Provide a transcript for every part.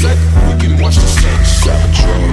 sunset. We can watch the sunset.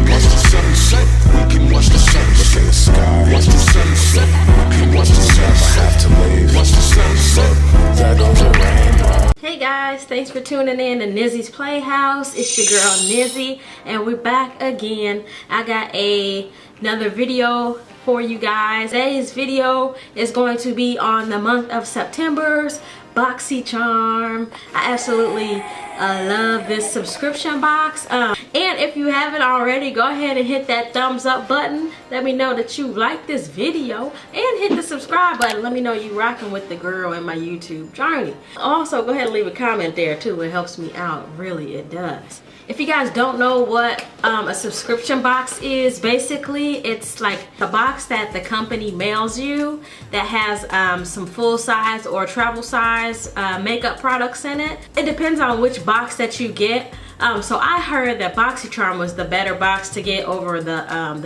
Watch the sunset. We can watch the sunset. Look at the sky. Watch the sunset. We can watch the sunset. I have to leave. Watch the sunset. There goes the rainbow. Hey guys, thanks for tuning in to Nizzy's Playhouse. It's your girl Nizzy, and we're back again. I got another video for you guys. Today's video is going to be on the month of September's Boxycharm. I absolutely love this subscription box. And if you haven't already, go ahead and hit that thumbs up button. Let me know that you like this video, and hit the subscribe button. Let me know you rocking with the girl in my YouTube journey. Also, go ahead and leave a comment there too. It helps me out, really, it does. If you guys don't know what a subscription box is, basically it's like a box that the company mails you that has some full size or travel size makeup products in it. It depends on which box that you get. So I heard that Boxycharm was the better box to get over the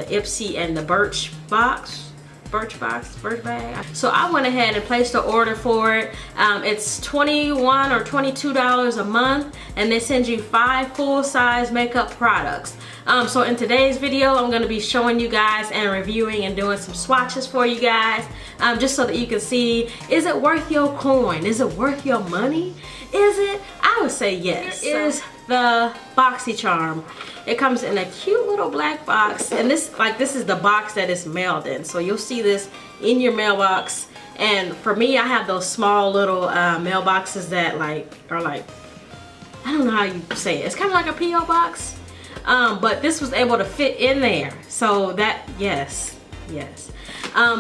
Ipsy and the Birch bag. So I went ahead and placed an order for it. It's $21 or $22 a month, and they send you 5 full-size makeup products. So in today's video, I'm going to be showing you guys and reviewing and doing some swatches for you guys, just so that you can see, is it worth your coin? Is it worth your money? Is it? I would say yes. Here is the Boxycharm. It comes in a cute little black box, and this is the box that it's mailed in. So you'll see this in your mailbox. And for me, I have those small little mailboxes that are like, I don't know how you say it. It's kind of like a P.O. box, but this was able to fit in there. So that, yes.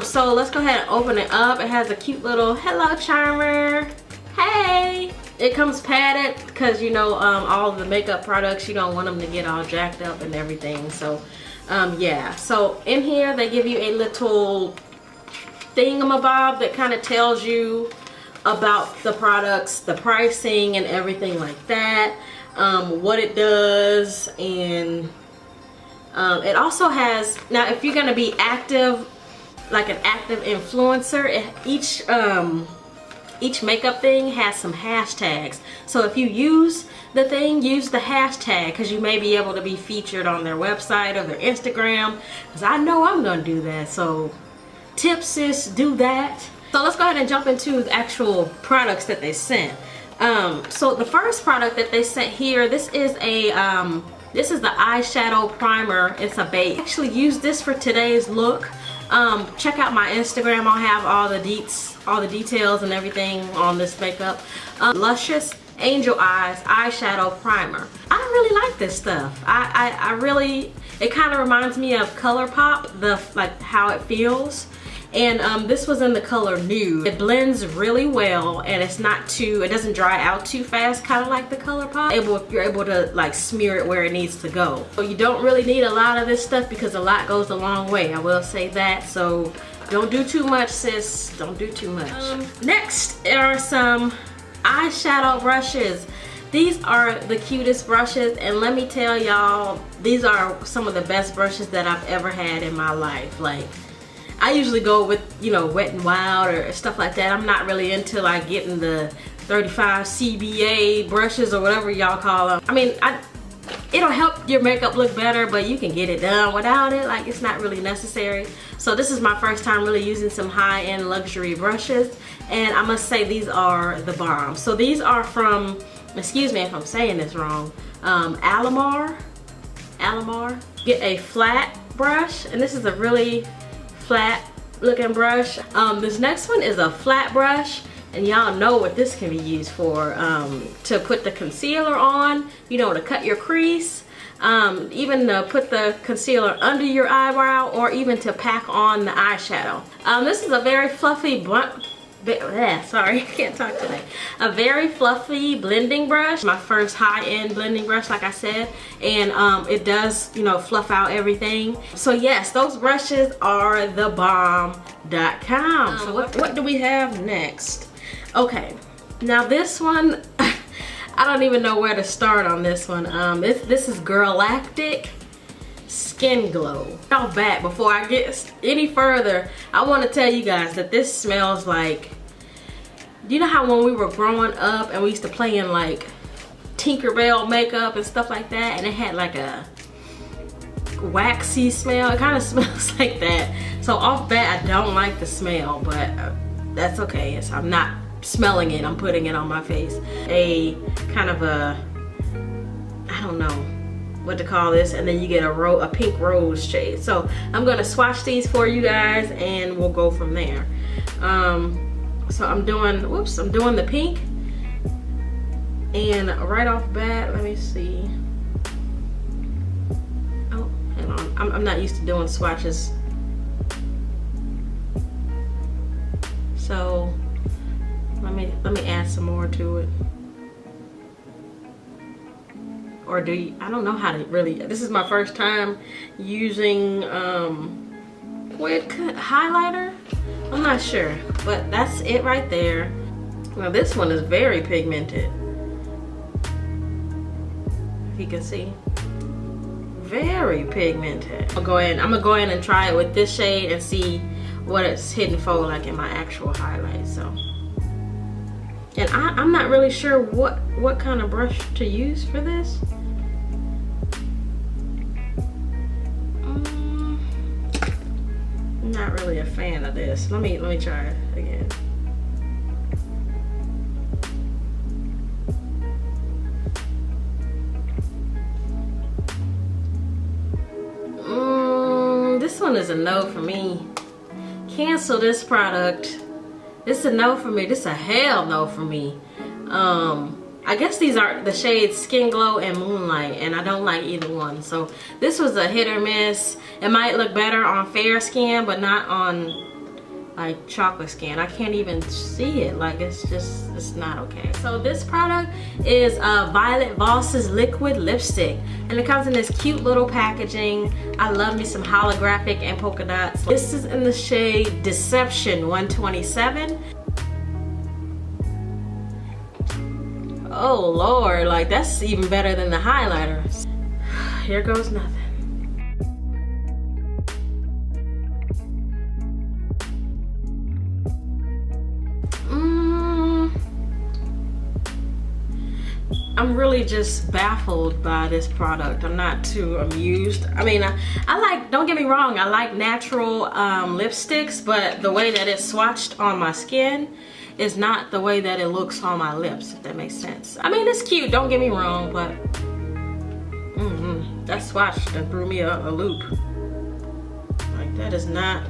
So let's go ahead and open it up. It has a cute little hello charmer. Hey. It comes padded because, you know, all of the makeup products, you don't want them to get all jacked up and everything. So yeah, so in here they give you a little thingamabob that kind of tells you about the products, the pricing and everything like that, what it does. And it also has, now if you're going to be active, like an active influencer, each makeup thing has some hashtags. So if you use the thing, use the hashtag, because you may be able to be featured on their website or their Instagram, because I know I'm going to do that. So tips, sis, do that. So let's go ahead and jump into the actual products that they sent. So the first product that they sent here, this is the eyeshadow primer. It's a base. I actually used this for today's look. Check out my Instagram. I'll have all the details and everything on this makeup. Luscious Angel Eyes eyeshadow primer. I really like this stuff. I really, it kind of reminds me of ColourPop, like how it feels. And this was in the color Nude. It blends really well, and it's not too, it doesn't dry out too fast, kind of like the ColourPop. You're able to like smear it where it needs to go. So you don't really need a lot of this stuff because a lot goes a long way, I will say that. So don't do too much, sis. Don't do too much. Next are some eyeshadow brushes. These are the cutest brushes, and let me tell y'all, these are some of the best brushes that I've ever had in my life. Like, I usually go with, you know, Wet n Wild or stuff like that. I'm not really into like getting the 35 CBA brushes or whatever y'all call them. I mean, it'll help your makeup look better, but you can get it done without it. Like, it's not really necessary. So this is my first time really using some high-end luxury brushes, and I must say these are the bomb. So these are from, excuse me if I'm saying this wrong, Alamar. Get a flat brush, and this is a really flat looking brush. This next one is a flat brush, and y'all know what this can be used for, to put the concealer on, you know, to cut your crease, even to put the concealer under your eyebrow, or even to pack on the eyeshadow. This is a very fluffy sorry, I can't talk today. A very fluffy blending brush. My first high-end blending brush, like I said, and it does, you know, fluff out everything. So yes, those brushes are the bomb.com. So what do we have next? Okay, now this one, I don't even know where to start on this one. This is Girlactic Skin Glow. Now back, before I get any further, I want to tell you guys that this smells like, you know how when we were growing up and we used to play in like Tinkerbell makeup and stuff like that, and it had like a waxy smell. It kind of smells like that. So off bat, I don't like the smell, but that's okay. I'm not smelling it, I'm putting it on my face. A kind of a, I don't know what to call this, and then you get a pink rose shade. So I'm gonna swatch these for you guys and we'll go from there. So I'm doing the pink, and right off bat, let me see. Oh, hang on, I'm not used to doing swatches. So let me add some more to it. Or I don't know how to really, this is my first time using quick highlighter. I'm not sure, but that's it right there. Now this one is very pigmented. If you can see, very pigmented. I'm gonna go in and try it with this shade and see what it's hidden for like in my actual highlight. So, and I'm not really sure what kind of brush to use for this. I'm not really a fan of this. Let me try it again. This one is a no for me. Cancel this product. This is a no for me. This is a hell no for me. I guess these are the shades Skin Glow and Moonlight, and I don't like either one. So this was a hit or miss. It might look better on fair skin, but not on like chocolate skin. I can't even see it. Like it's not okay. So this product is Violet Voss's liquid lipstick, and it comes in this cute little packaging. I love me some holographic and polka dots. This is in the shade Deception 127. Oh Lord, like that's even better than the highlighter. Here goes nothing. I'm really just baffled by this product. I'm not too amused. I mean, I like, don't get me wrong, I like natural lipsticks, but the way that it's swatched on my skin is not the way that it looks on my lips, if that makes sense. I mean, it's cute, don't get me wrong, but that swatch that threw me a loop. Like, that is not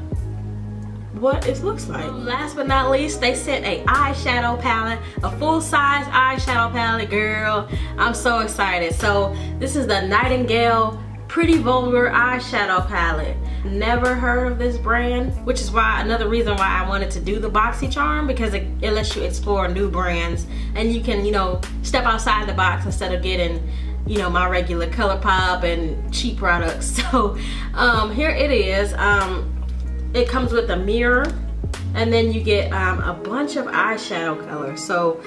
what it looks like. Last but not least, they sent a eyeshadow palette, a full-size eyeshadow palette. Girl, I'm so excited. So this is the Nightingale Pretty Vulgar eyeshadow palette. Never heard of this brand, which is why another reason why I wanted to do the Boxycharm, because it lets you explore new brands and you can, you know, step outside the box instead of getting, you know, my regular ColourPop and cheap products. So here it is. It comes with a mirror, and then you get a bunch of eyeshadow colors. So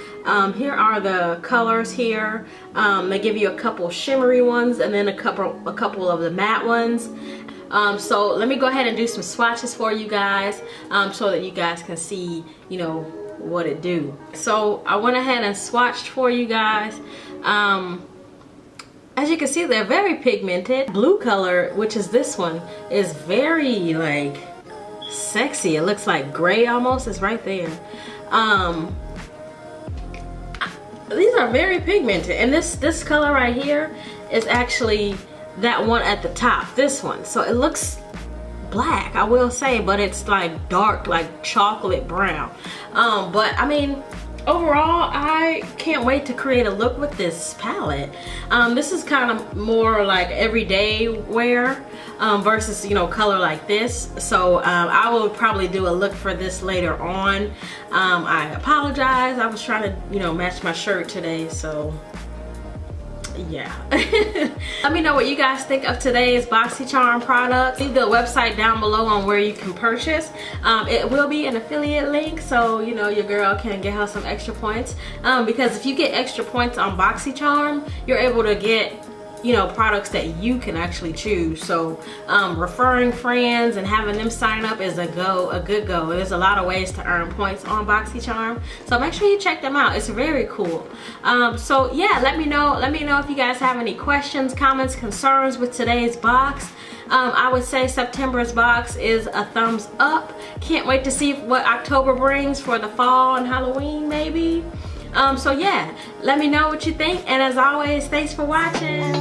here are the colors here. They give you a couple shimmery ones and then a couple of the matte ones. So let me go ahead and do some swatches for you guys so that you guys can see, you know, what it do. So I went ahead and swatched for you guys. As you can see, they're very pigmented. Blue color, which is this one, is very like sexy. It looks like gray almost. It's right there. These are very pigmented, and this color right here is actually that one at the top, this one. So it looks black, I will say, but it's like dark, like chocolate brown. But I mean, overall, I can't wait to create a look with this palette. This is kind of more like everyday wear versus, you know, color like this. So I will probably do a look for this later on. I apologize. I was trying to, you know, match my shirt today, so yeah. Let me know what you guys think of today's Boxycharm product. Leave the website down below on where you can purchase. It will be an affiliate link, so you know your girl can get her some extra points, because if you get extra points on Boxycharm, you're able to get you know, products that you can actually choose. So referring friends and having them sign up is a good go. There's a lot of ways to earn points on Boxycharm, so make sure you check them out. It's very cool. So yeah, let me know if you guys have any questions, comments, concerns with today's box. I would say September's box is a thumbs up. Can't wait to see what October brings for the fall and Halloween maybe. So yeah, let me know what you think, and as always, thanks for watching.